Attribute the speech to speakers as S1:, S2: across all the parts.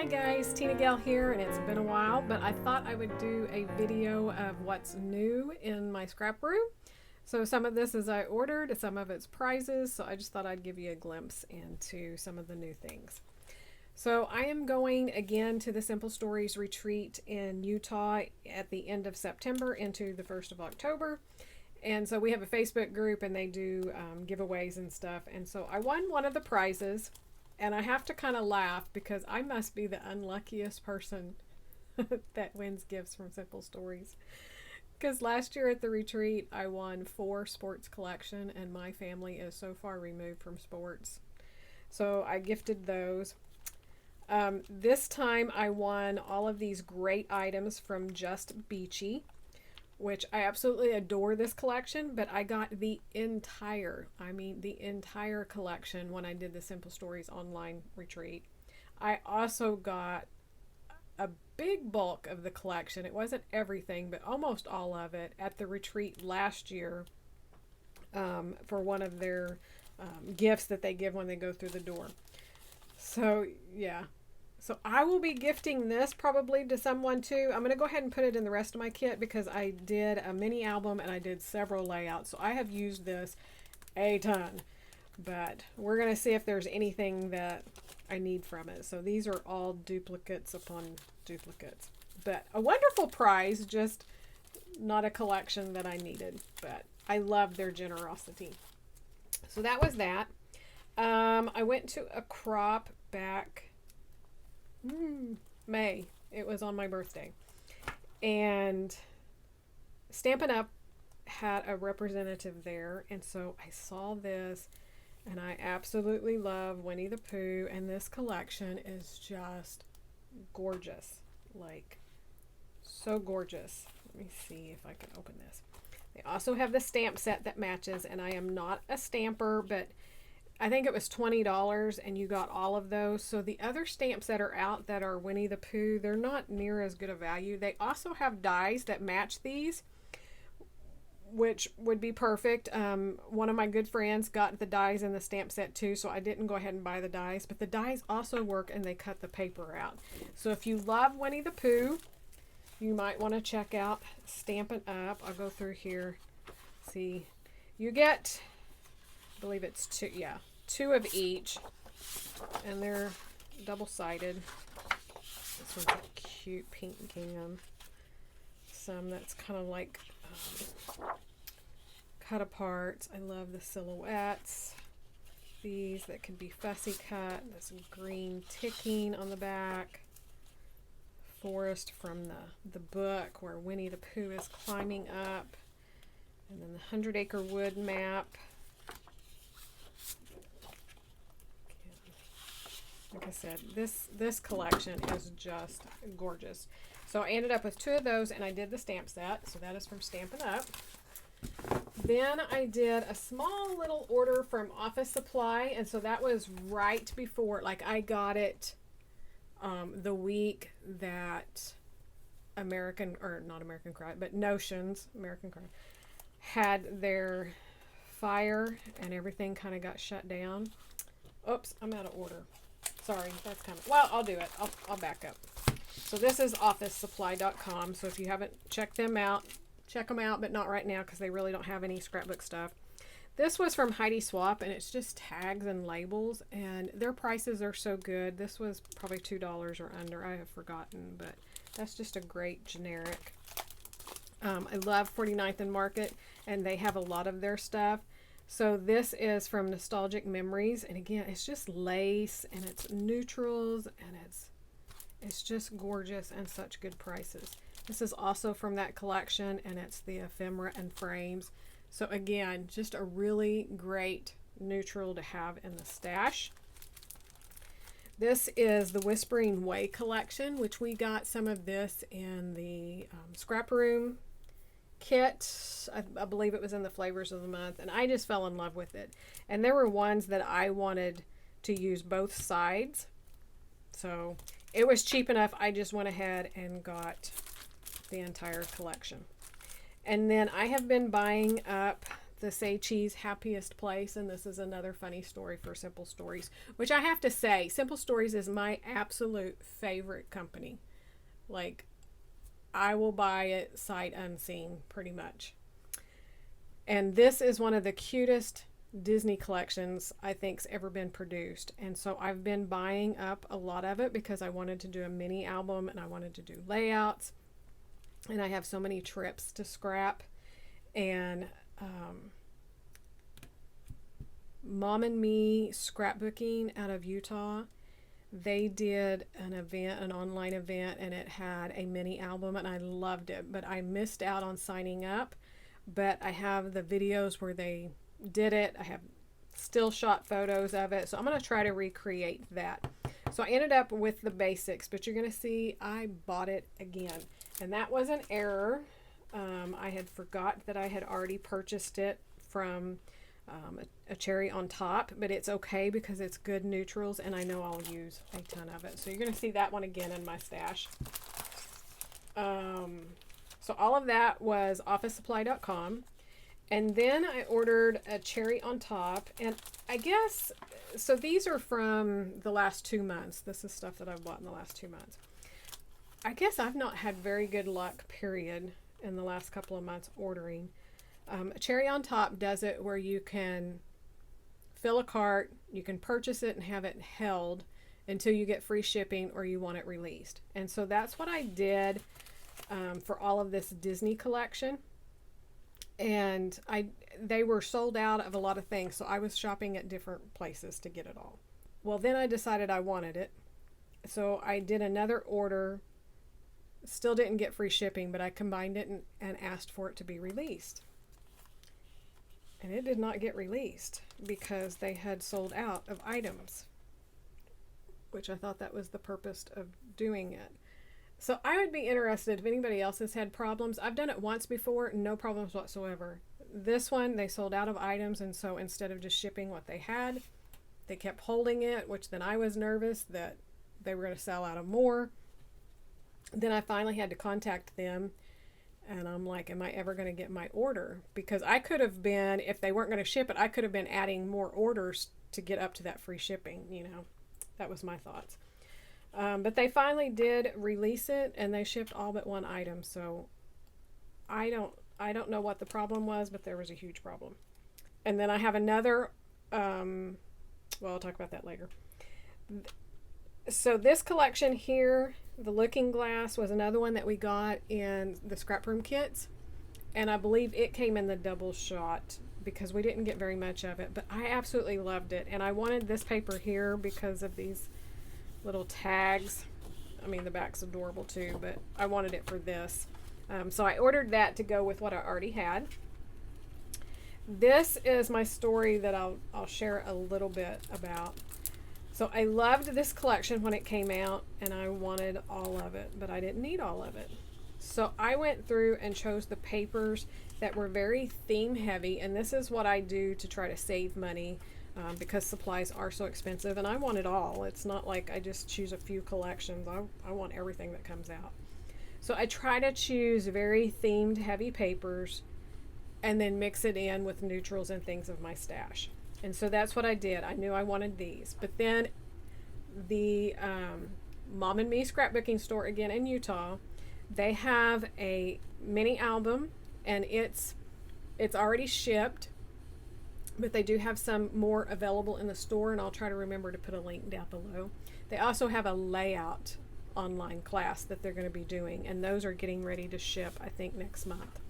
S1: Hi guys, TinaGale here, and it's been a while, but I thought I would do a video of what's new in my scrap room. So some of this is I ordered, some of it's prizes, so I just thought I'd give you a glimpse into some of the new things. So I am going again to the Simple Stories retreat in Utah at the end of September into the 1st of October. And so we have a Facebook group and they do giveaways and stuff. And so I won one of the prizes. And I have to kind of laugh because I must be the unluckiest person that wins gifts from Simple Stories. Because last year at the retreat, I won 4 sports collection, and my family is so far removed from sports. So I gifted those. This time I won all of these great items from Just Beachy, which I absolutely adore this collection, but I got the entire collection when I did the Simple Stories online retreat. I also got a big bulk of the collection. It wasn't everything, but almost all of it at the retreat last year for one of their gifts that they give when they go through the door. So, yeah. So I will be gifting this probably to someone too. I'm going to go ahead and put it in the rest of my kit because I did a mini album and I did several layouts. So I have used this a ton. But we're going to see if there's anything that I need from it. So these are all duplicates upon duplicates. But a wonderful prize, just not a collection that I needed. But I love their generosity. So that was that. I went to a crop back May. It was on my birthday. And Stampin' Up! Had a representative there. And so I saw this. And I absolutely love Winnie the Pooh. And this collection is just gorgeous. Like, so gorgeous. Let me see if I can open this. They also have the stamp set that matches. And I am not a stamper, but I think it was $20 and you got all of those. So the other stamps that are out that are Winnie the Pooh, they're not near as good a value. They also have dies that match these, which would be perfect. One of my good friends got the dies in the stamp set too, so I didn't go ahead and buy the dies. But the dies also work and they cut the paper out. So if you love Winnie the Pooh, you might want to check out Stampin' Up. I'll go through here. See, you get, I believe it's 2 of each, and they're double-sided. This one's a cute pink gingham. Some that's kind of like cut apart. I love the silhouettes. These that could be fussy cut. There's some green ticking on the back. Forest from the book where Winnie the Pooh is climbing up. And then the 100 Acre Wood map. Like I said, this collection is just gorgeous. So I ended up with 2 of those, and I did the stamp set. So that is from Stampin' Up. Then I did a small little order from Office Supply, and so that was right before, like I got it the week that Notions, American Crime, had their fire and everything kind of got shut down. Oops, I'm out of order. Sorry, that's kind of, well, I'll do it. I'll back up. So this is officesupply.com. So if you haven't checked them out, check them out, but not right now because they really don't have any scrapbook stuff. This was from Heidi Swap, and it's just tags and labels, and their prices are so good. This was probably $2 or under. I have forgotten, but that's just a great generic. I love 49th and Market, and they have a lot of their stuff. So this is from Nostalgic Memories, and again, it's just lace, and it's neutrals, and it's just gorgeous and such good prices. This is also from that collection, and it's the ephemera and frames. So again, just a really great neutral to have in the stash. This is the Whispering Way collection, which we got some of this in the scrap room kit. I believe it was in the flavors of the month, and I just fell in love with it. And there were ones that I wanted to use both sides, so it was cheap enough. I just went ahead and got the entire collection. And then I have been buying up the Say Cheese Happiest Place, and this is another funny story for Simple Stories, which I have to say, Simple Stories is my absolute favorite company. Like, I will buy it sight unseen, pretty much. And this is one of the cutest Disney collections I think's ever been produced. And so I've been buying up a lot of it because I wanted to do a mini album and I wanted to do layouts. And I have so many trips to Scrap. And Mom and Me Scrapbooking out of Utah, they did an event, an online event, and it had a mini album, and I loved it. But I missed out on signing up. But I have the videos where they did it. I have still shot photos of it. So I'm going to try to recreate that. So I ended up with the basics, but you're going to see I bought it again. And that was an error. I had forgot that I had already purchased it from a cherry on top, but it's okay because it's good neutrals and I know I'll use a ton of it. So you're going to see that one again in my stash. So all of that was officesupply.com. And then I ordered a cherry on top. And I guess, so these are from the last 2 months. This is stuff that I've bought in the last 2 months. I guess I've not had very good luck, period, in the last couple of months ordering. Cherry on Top does it where you can fill a cart, you can purchase it and have it held until you get free shipping or you want it released. And so that's what I did for all of this Disney collection. And they were sold out of a lot of things, so I was shopping at different places to get it all. Well, then I decided I wanted it. So I did another order. Still didn't get free shipping, but I combined it and asked for it to be released. And it did not get released because they had sold out of items, which I thought that was the purpose of doing it. So I would be interested if anybody else has had problems. I've done it once before, no problems whatsoever. This one, they sold out of items, and so instead of just shipping what they had, they kept holding it, which then I was nervous that they were going to sell out of more. Then I finally had to contact them, and I'm like, am I ever going to get my order? Because I could have been, if they weren't going to ship it, I could have been adding more orders to get up to that free shipping, you know. That was my thoughts. But they finally did release it, and they shipped all but one item. So I don't know what the problem was, but there was a huge problem. And then I have another, well, I'll talk about that later. So this collection here, the Looking Glass, was another one that we got in the Scrap Room kits. And I believe it came in the double shot because we didn't get very much of it. But I absolutely loved it. And I wanted this paper here because of these little tags. I mean, the back's adorable too, but I wanted it for this. So I ordered that to go with what I already had. This is my story that I'll share a little bit about. So I loved this collection when it came out, and I wanted all of it, but I didn't need all of it. So I went through and chose the papers that were very theme heavy, and this is what I do to try to save money because supplies are so expensive, and I want it all. It's not like I just choose a few collections. I want everything that comes out. So I try to choose very themed heavy papers and then mix it in with neutrals and things of my stash. And so that's what I did. I knew I wanted these. But then the Mom and Me Scrapbooking store again in Utah, they have a mini album, and it's already shipped, but they do have some more available in the store, and I'll try to remember to put a link down below. They also have a layout online class that they're going to be doing, and those are getting ready to ship, I think, next month.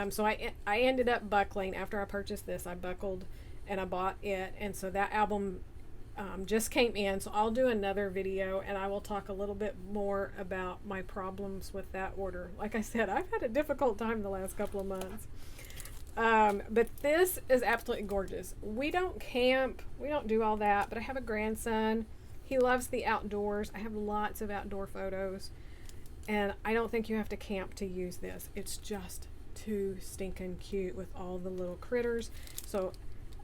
S1: So I ended up buckling. After I purchased this, I buckled and I bought it, and so that album just came in. So I'll do another video, and I will talk a little bit more about my problems with that order. Like I said, I've had a difficult time the last couple of months. But this is absolutely gorgeous. We don't camp, we don't do all that, but I have a grandson. He loves the outdoors. I have lots of outdoor photos, and I don't think you have to camp to use this. It's just too stinking cute with all the little critters. So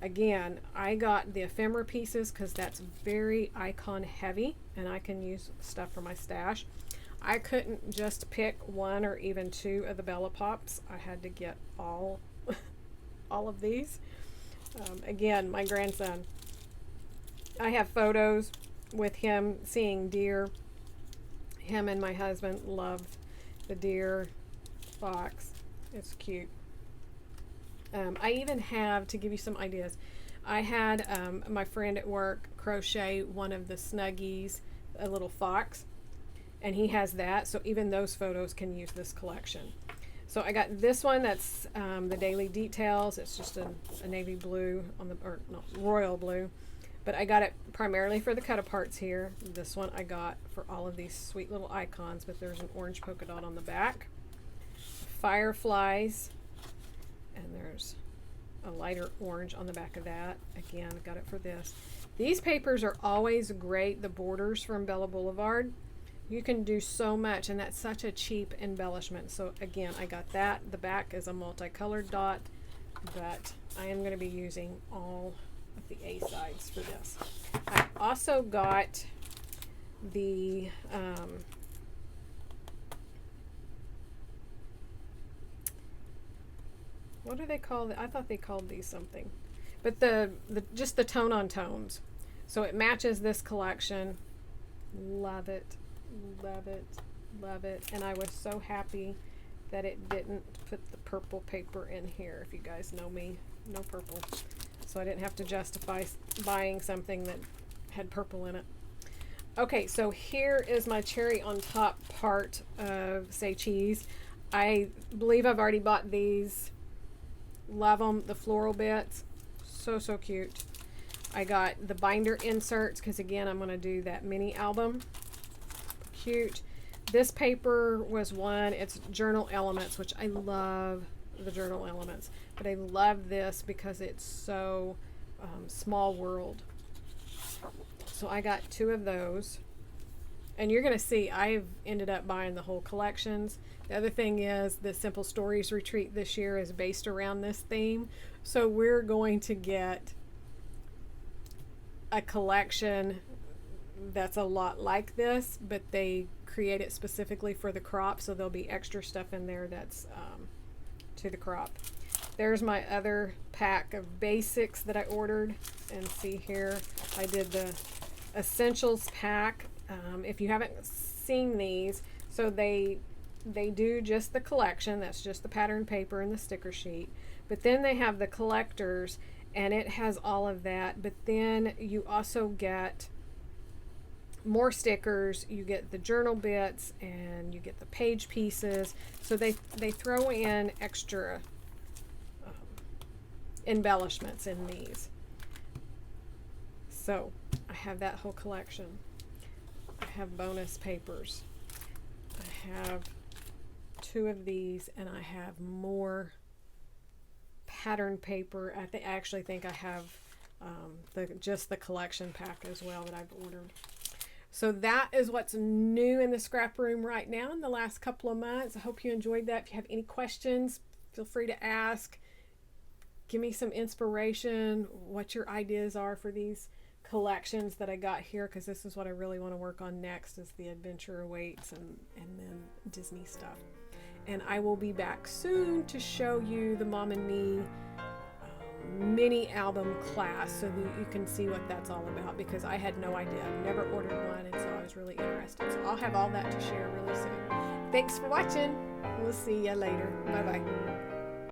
S1: again, I got the ephemera pieces because that's very icon heavy, and I can use stuff for my stash. I couldn't just pick one or even two of the Bella Pops. I had to get all all of these. Again, my grandson. I have photos with him seeing deer. Him and my husband love the deer, fox. It's cute. I even have, to give you some ideas, I had my friend at work crochet one of the Snuggies, a little fox, and he has that, so even those photos can use this collection. So I got this one, that's the Daily Details. It's just a navy blue, or no, royal blue, but I got it primarily for the cut-aparts here. This one I got for all of these sweet little icons, but there's an orange polka dot on the back. Fireflies, and there's a lighter orange on the back of that. Again, got it for this. These papers are always great, the borders from Bella Boulevard. You can do so much, and that's such a cheap embellishment. So again, I got that. The back is a multicolored dot, but I am going to be using all of the A sides for this. I also got the what do they call it? I thought they called these something, but the just the tone on tones, so it matches this collection. Love it, love it, love it. And I was so happy that it didn't put the purple paper in here. If you guys know me, no purple, so I didn't have to justify buying something that had purple in it. Okay, so here is my cherry on top part of Say Cheese. I believe I've already bought these. Love them, the floral bits, so cute. I got the binder inserts because again I'm going to do that mini album. Cute. This paper was one, it's journal elements, which I love the journal elements, but I love this because it's so small world. So I got 2 of those, and you're going to see I've ended up buying the whole collections. The other thing is the Simple Stories retreat this year is based around this theme. So we're going to get a collection that's a lot like this, but they create it specifically for the crop. So there'll be extra stuff in there that's to the crop. There's my other pack of basics that I ordered. And see here, I did the Essentials pack. If you haven't seen these, so they do just the collection, that's just the pattern paper and the sticker sheet, but then they have the collectors and it has all of that, but then you also get more stickers, you get the journal bits, and you get the page pieces. So they throw in extra embellishments in these. So I have that whole collection. I have bonus papers. I have 2 of these, and I have more pattern paper. I actually think I have just the collection pack as well that I've ordered. So that is what's new in the scrap room right now in the last couple of months. I hope you enjoyed that. If you have any questions, feel free to ask. Give me some inspiration, what your ideas are for these collections that I got here, because this is what I really want to work on next, is the Adventure Awaits and then Disney stuff. And I will be back soon to show you the Mom and Me mini album class so that you can see what that's all about, because I had no idea. I've never ordered one, and so I was really interested. So I'll have all that to share really soon. Thanks for watching. We'll see you later. Bye bye.